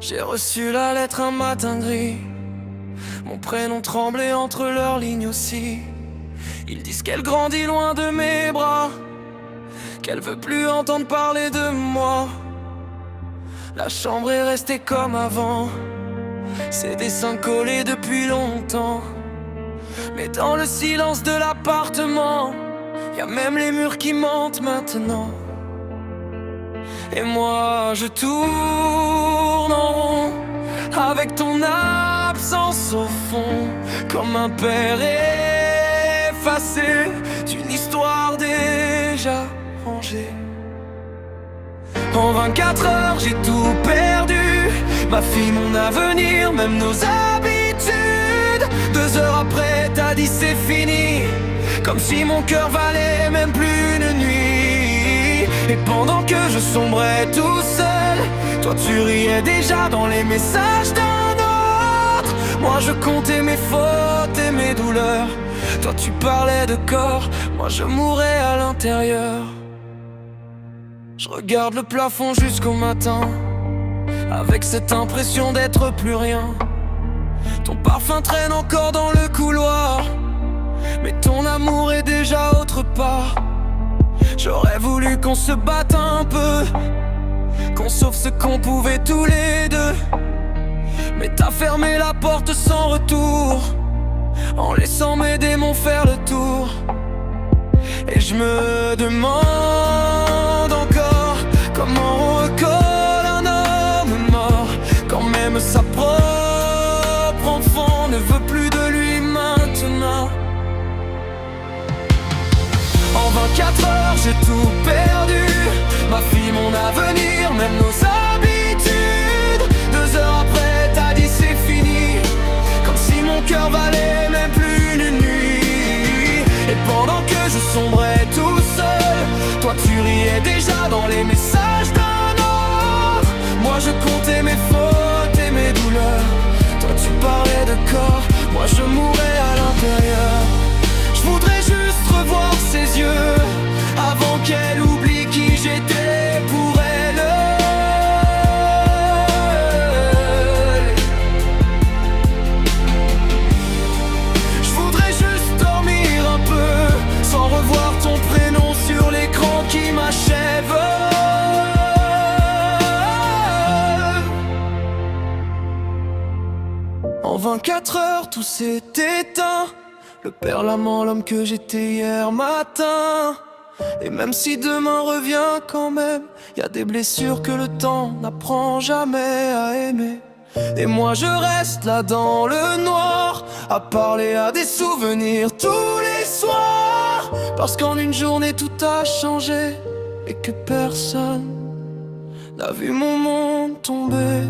J'ai reçu la lettre un matin gris. Mon prénom tremblait entre leurs lignes aussi. Ils disent qu'elle grandit loin de mes bras, qu'elle veut plus entendre parler de moi. La chambre est restée comme avant, ses dessins collés depuis longtemps. Mais dans le silence de l'appartement, y a même les murs qui mentent maintenant. Et moi je tourne en rond, avec ton absence au fond, comme un père effacé d'une histoire déjà rangée. En 24 heures j'ai tout perdu, ma fille, mon avenir, même nos habitudes. 2 heures après t'as dit c'est fini, comme si mon cœur valait même plus une nuit. Et pendant que je sombrais tout seul, toi tu riais déjà dans les messages d'un autre. Moi je comptais mes fautes et mes douleurs, toi tu parlais de corps, moi je mourais à l'intérieur. Je regarde le plafond jusqu'au matin, avec cette impression d'être plus rien. Ton parfum traîne encore dans le couloir, mais ton amour est déjà autre part. J'aurais voulu qu'on se batte un peu, qu'on sauve ce qu'on pouvait tous les deux. Mais t'as fermé la porte sans retour, en laissant mes démons faire le tour. Et je me demande encore comment on recolle un homme mort, quand même sa propre enfant ne veut plus de lui maintenant. En 24 heures j'ai tout perdu, ma fille, mon avenir, même nos habitudes. 2 heures après t'as dit c'est fini, comme si mon cœur valait même plus une nuit. Et pendant que je sombrais tout seul, toi tu riais déjà dans les messages d'un autre. Moi je comptais mes fautes et mes douleurs, toi tu parlais de corps, moi je mourais à l'intérieur. Je voudrais juste revoir ses yeux, avant qu'elle oublie qui j'étais pour elle. Je voudrais juste dormir un peu, sans revoir ton prénom sur l'écran qui m'achève. En 24 heures tout s'est éteint, le père, l'amant, l'homme que j'étais hier matin. Et même si demain revient quand même, y a des blessures que le temps n'apprend jamais à aimer. Et moi je reste là dans le noir, à parler à des souvenirs tous les soirs. Parce qu'en une journée tout a changé, et que personne n'a vu mon monde tomber.